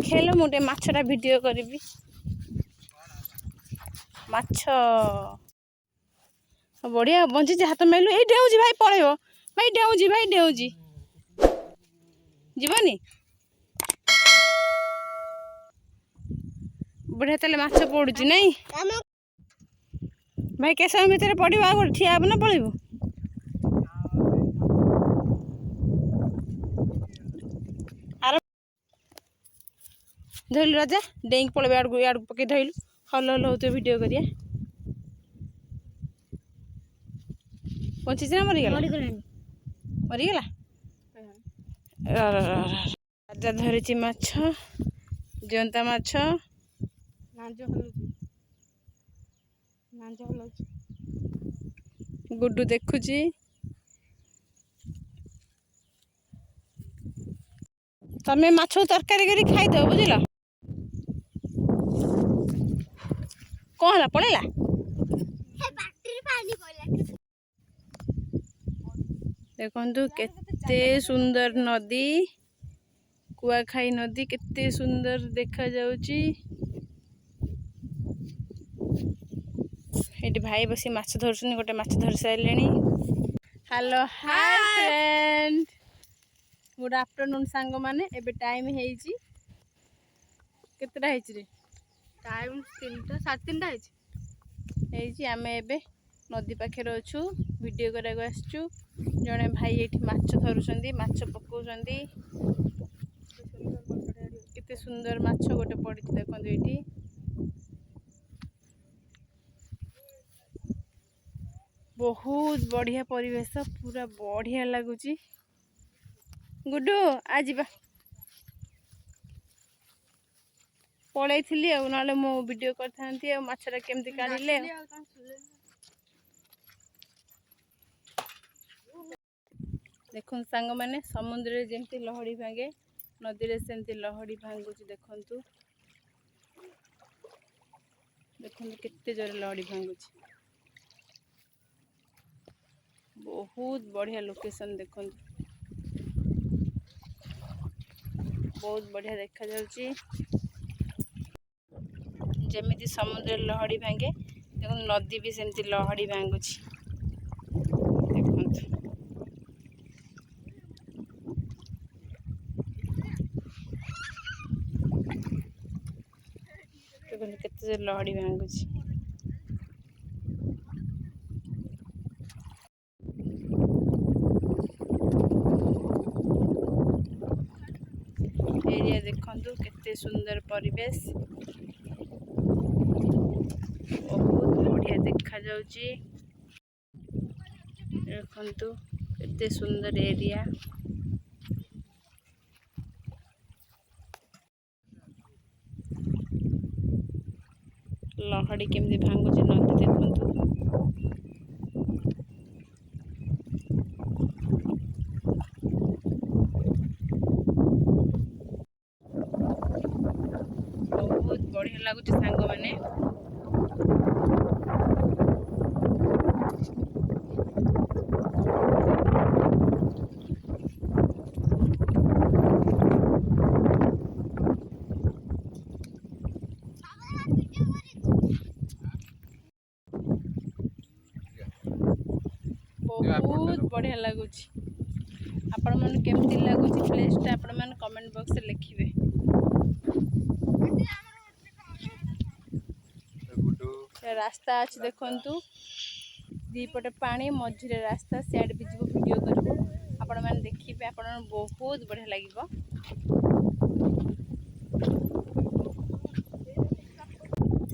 खेल मुझे माछटा वीडियो करी माछ बढ़िया बंची हाथ मेलु ये डेउजी भाई पड़े भाई डेउजी जीवनी बढ़िया तेल माछ पड़ुची नहीं भाई के समय भितर पड़ो आ गए ठिया ना पलू धरलु राजा डेंग पड़े आड़ पकई धरलु हल हल हो भिड करिया बंची ना मरीगला मरीगला राजा धरी माछ जीवंता माछ गुड्डू देखुची तमें माछ तरकारी करी खाईद बुझल कौन है पड़ेगा देखु केते सुंदर नदी कुआखाई नदी केते सुंदर देखा जाउची ये भाई बसी माछ धरछन गोटे माछ धर सारे hello hi friend good afternoon सांग माने एबे टाइम हेइची केतरा हेइची रे टाइम 3टा 3:30 हेइची आमे एबे नदी पाखे अछु वीडियो करा को आछू जने भाई एठी माछ धरुछंदी माछ पकाउछंदी केते सुंदर माछ गोटे पड़ी देखो एठी बहुत बढ़िया परिवेश पूरा बढ़िया लगुची गुड्डू आज पलई थी ना मो वीडियो करथांती आ माछरा केमती काढिले देखुन सांग माने समुद्र रे जेमती लहड़ी भांगे नदी रे सेमती लहड़ी भांगुची देखंतु देखंतु केते जोर लहड़ी भांगुची बहुत बढ़िया लोकेशन देखंतु बहुत बढ़िया देखा जाउची जेमिति समुद्र लहड़ी भांगे देखो नदी भी सेमती लहड़ी भांगुची देखो केते लहड़ी भांगुची एरिया देखंतु केते सुंदर परिवेश बहुत बढ़िया देखा जाउची देखंतु केते सुंदर एरिया लहड़ी केमती भांगुची नदी देखंतु बहुत बढ़िया लगुच सांग माने बहुत बढ़िया लगुच आपण मन केमती लगुच प्लेस टा आपण मन कमेंट बॉक्स रे लिखिबे रास्ता अच्छे देखंतु दीपटे पानी मझिरे रास्ता सियाड भी जीव वीडियो करबो आपण माने देखिबे आपण बहुत बढ़िया लागिबो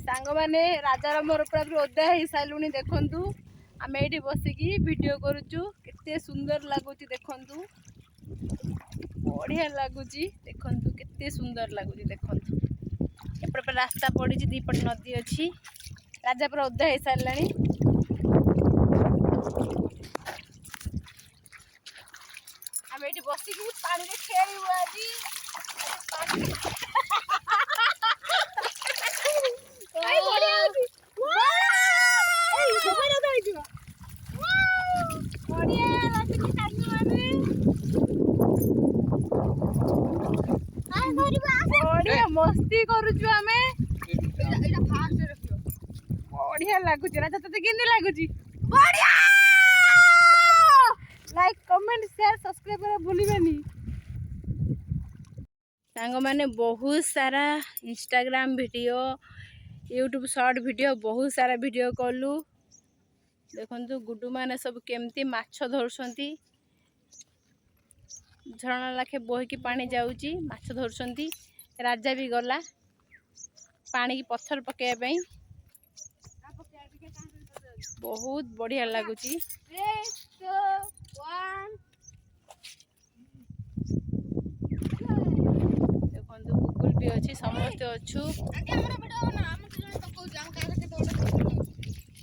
सांग माने राजार मोर पूरा ओदा ही सालुनी देखंतु आमे एठी बसिकी वीडियो करूचु केते सुंदर लागुची देखंतु बढ़िया लागुची देखंतु केते सुंदर लागुची देखंतु एपटे रास्ता पड़ी दीपट नदी अच्छी राजा पूरा ओदा हो सारे आम ये बसिक पानी खेलू आज बढ़िया मस्ती करूछु आमे बढ़िया लगुच राजा तते केने लगुच बढ़िया लाइक कमेंट शेयर सब्सक्राइब करा भूलिबेनी सांग माने बहुत सारा Instagram video YouTube short video बहुत सारा वीडियो कलु देखंतु गुड्डू माने सब केमती माछ धरसंती झरना लाखे बोही की पानी जाउची माछ धरसंती राजा भी गला पानी की पत्थर पकेया पई बहुत बढ़िया लगुची देखंतु गुगल भी अछि समस्त अछु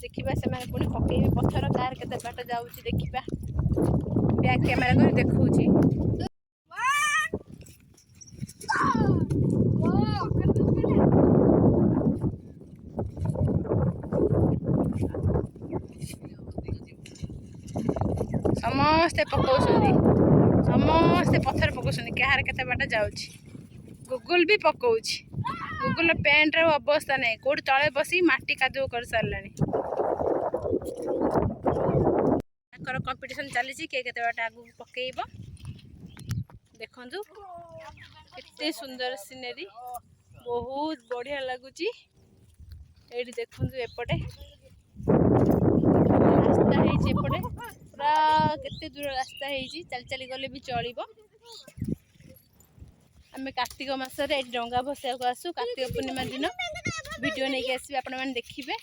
देखिबा से माने पुनी पकेइबे पत्थर कार केते बाट जाउची देखिबा बैक कैमरा कर देखौची समस्ते पकाउछंदी समस्ते पत्थर पकाउछंदी कहार केते बाट जाउची गूगल भी पकाउची गूगल पैंट रो अवस्था नहीं कोड तळे बसी माटी कादो कर सारलानी कर कंपटीशन चली के केते बाट आगु पकेइबो देखंतु कितने सुंदर सीनरी बहुत बढ़िया लगुची एडी देखंतु एपटे रास्ता हेची एपटे पूरा केते दूर रास्ता हेची चल चली गले भी चलिबो आमे कार्तिक मास रे एडी डंगा भसिया को आसु कार्तिक पूर्णिमा दिन वीडियो नै के आसी आपण माने देखिबे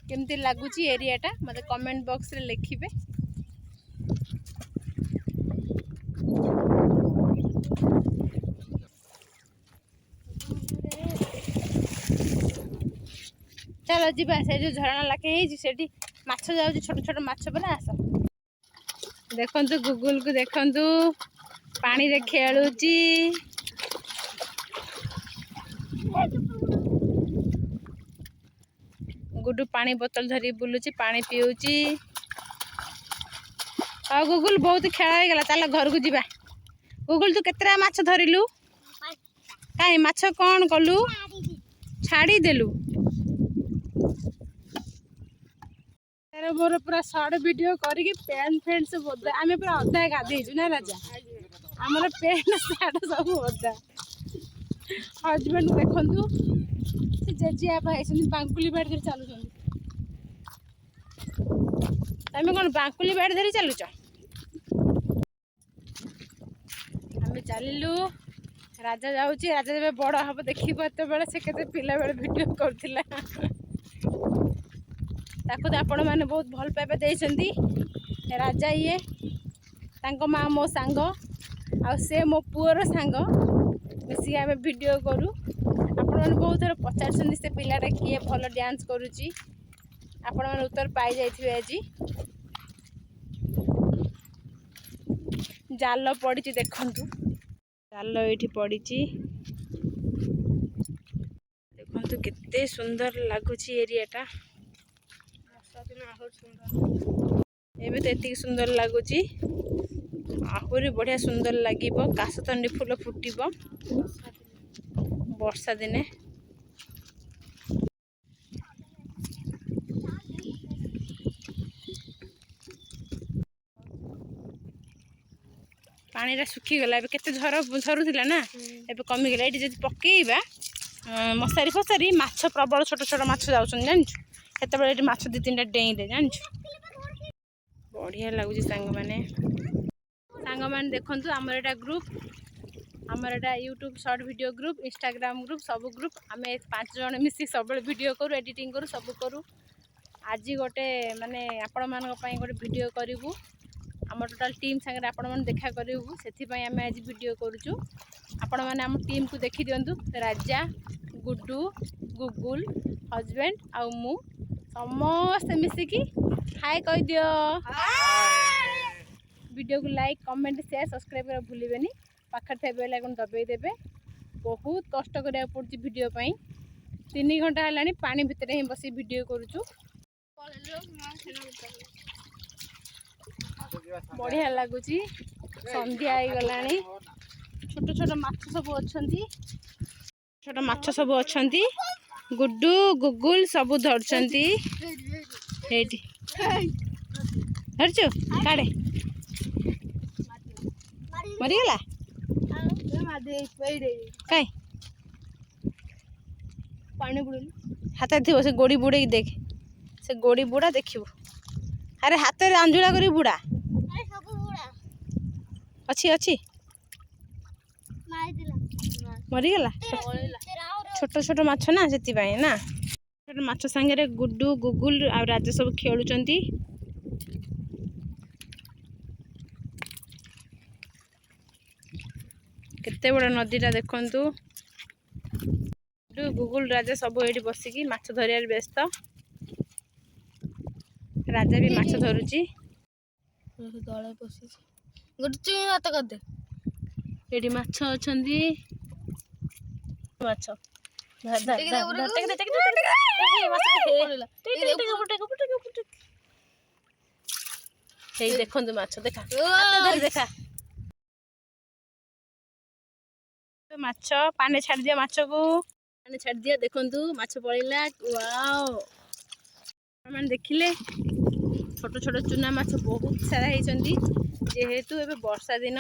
केमती लागुची एरियाटा मते कमेंट बॉक्स रे लिखिबे चलो जीवा से जो झरना लाखे हेजी सेठी माछ जाउची छोट छोट माछ परा आस देखंतु गूगल को देखंतु पानी रे खेलुची गुड्डू पानी बोतल धरी बुलुची पानी पिउची आ गूगल बहुत खेला गला चल घर को जीवा गूगल तू केतरा माछ धरिलु काई माछ कोन कलु छाड़ी देलु तेरे मोर पूरा शॉर्ट वीडियो करके पैंट फैंट सब ओदा आमे पूरा अधा गाधेजु ना राजा हमर पैंट शर्ट सब ओदा हस्बैंड देखंतु से जेजिया भाई सुन बांकुली बाड़ धरि चालु छन तमे कोन बांकुली बाड़ धरि चालु छ हमें चलिलु राजा जाउची राजा जब बड़ हब देखिबो एते बेले से केते पिला बेले वीडियो करथिला ताको तो आपण माने बहुत भल पाइबे देइछंती राजा ये तांको माँ मो सांग आ से मो पुअर सांग मिसी आमे वीडियो करू आपण माने बहुत थर पचारछंती से पिलाटा किए भल डांस करूची आपण माने उत्तर पाई जाइथिबे आजी जाल पड़ी देखंतु जाल एठी पड़ी देखंतु केते सुंदर लागुची एरियाटा एबे तो एति सुंदर लगुची आहुरी बढ़िया सुंदर लगिबो कासतंडी फूल फुटिबो वर्षा दिने पानी सुखी गला एबे केते झरुथिला ना एबे कमी गला एटी जदि पकेइबा मसारी फसारी माछ प्रबल छोट छोट माछ जाउछन जानछु केते बेले एटी माछ दि तीनटा डेई दे जानछु बढ़िया लगुची सांग माने देखंतु हमर एटा ग्रुप हमर एटा YouTube short video group Instagram group सब ग्रुप आमे 5 जण मिसी सब वीडियो करू एडिटिंग करू सब करू आज गोटे माने आपण मान गोटे वीडियो करूँ आम टोटाल टीम संगे आपण मैंने देखा करूँ से आम आज वीडियो करूँ आपण मैंने आम टीम को देखी दिंतु राजा गुड्डू गुगुल हजबैंड आउ मु समस्त मिसिकी हाय कह दियो वीडियो को लाइक कमेंट शेयर सब्सक्राइब कर भूलिबेनी पाखर थे बेल आइकन दबाई देबे बहुत कष्ट करिया पड़ती वीडियो पई 3 घंटा है पानी भितर ही बसी वीडियो करूँ बढ़िया लगुच संध्या हो गला छोट छोट माछ सब अच्छा छोट माछ सब अछंती गुड्डू गुगुल सब धरछंती एठी धरछु काडे मरी गेला काई पानी बुड़ेली हाथ थी से गोड़ी बुड़े देख से गोड़ी बुड़ा देखिबू अरे हाथ रे अंजुला करी बुड़ा अरे सब बुड़ा अच्छी अच्छी मार दिला मरी गेला छोट छोट माछ ना सेति पाए ना छोट माछ संगे रे गुड्डू गुगुल आ राजा सब खेलुचंती केते बड़ नदीटा देखंतु गुड्डू गुगुल राजा सब एठी बसिकी माछ धरियार व्यस्त राजा भी माछ धरुची तले पसी गुड्डू चुई हाथ कर दे एठी माछ अछंती माछ देखो माछ देखा देखा माछ पानी छाड़ दिया माछ को पानी छाड़ दिया देखंतु माछ पड़ेला वाओ मैंने देखिले छोट छोट चुना माछ बहुत सारा होती जेहेतु एबे वर्षा दिन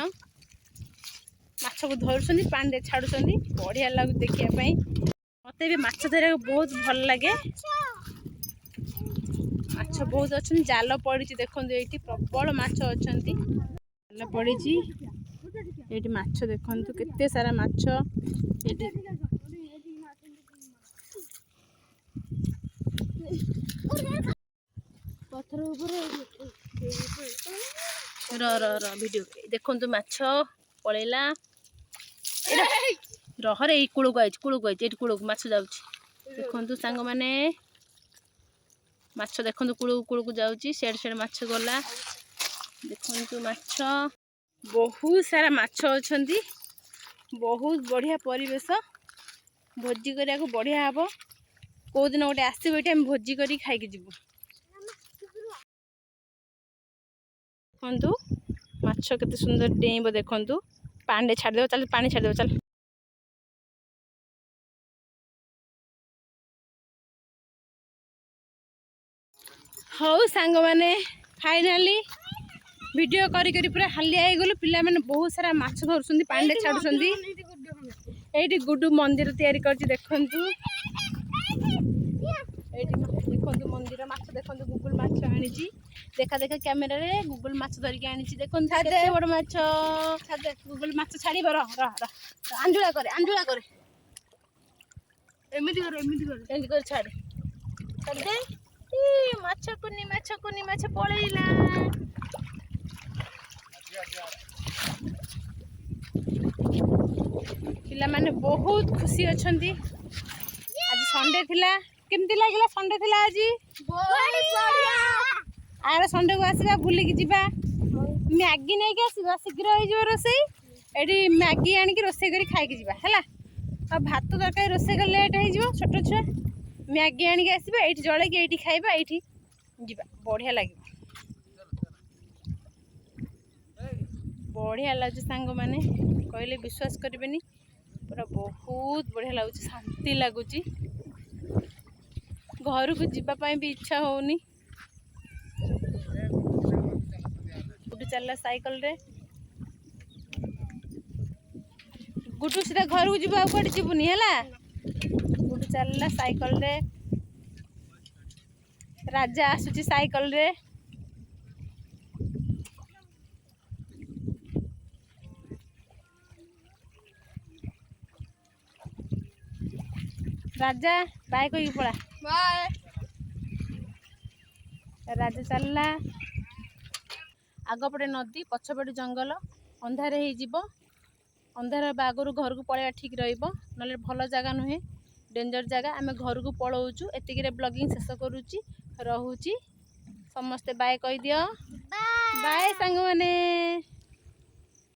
माछ को धरुछंती पानी छाड़ुछंती बढ़िया लागु देखिया पई मते भी माछ धरिया बहुत भल लगे माछ बहुत अछन जाल पड़ी देखंतु एठी प्रबल माछ अछंती जाल पड़ी एठी माछ देखंतु केते सारा माछ एठी पत्थर ऊपर र वीडियो देखंतु माछ पळेला रहरे ई कुळु गाइछ एठी कुळु माछ जाउची देखंतु सांग माने माछ देखंतु कुळु को जाउची सेड सेड माछ गला देखंतु माछ बहुत सारा माछ अछंती बहुत बढ़िया परिवेश भोजी करिया को बढ़िया हबो को दिन गोटे आसीबो एठी हम भोजी करी खाइ के जिवु देखंतु माछ केते सुंदर डेइबो देखंतु पानी छाड़ देबो चल पानी छाड़ देबो चल हौ सांग माने फाइनली वीडियो करी करी पूरा हालिया हो गलु पिला माने बहुत सारा माछ धरुछंती पानी छाडुछंती एठी गुड्डू मंदिर तयारी करछि देखंतु एठी देखंतु मंदिर माछ देखंतु गुगुल माछ आनिछि देखा देखा कैमरा रे गुगुल माछ धरि के आनिछि देखंतु केते बड़ माछ छादे गुगुल माछ छाड़ीबो र आंजुला करे एमिति कर छाड़े छाड़ दे ई माछ कुनी माछ पळेइला पिला माने बहुत खुशी अछंती आज संडे थिला केमती लागिला संडे थिला आज बहुत बढ़िया आर संडे को आसीबा भूली की जिबा मैगी नै के आसीबा शीघ्र होई जो रोसई एडी मैगी आनी की रोसई करी खाई के जिबा हला आ भात तरकारी रोसई कर लेट होई जिवो छोटो छुआ मैगी आनी के आसीबा एठी जळे के एठी खाइबा एठी जिबा बढ़िया लागिबा बढ़िया लगुच सांग मैंने कहले विश्वास करेनि पूरा बहुत बढ़िया लगुच शांति लगुच घर को जीवाई भी इच्छा होनी गुड्डू चलला साइकिल रे गुड्डू सीधा घर को जीवा कड़े जीवनी है गुड्डू चलला साइकिल रे राजा आसुची साइकिल रे राजा बाय कोई पड़ा बाय राजा चलला आगपटे नदी पछपटे जंगल अंधार हो अंधार आगु घर को पलैया ठीक रहिबो नले भल जगह नुहे डेंजर जगह आम घर को पलाऊचु एतिक ब्लॉगिंग शेष करुच्ची रहुची समस्ते बाय कही दियो बाय सांग माने।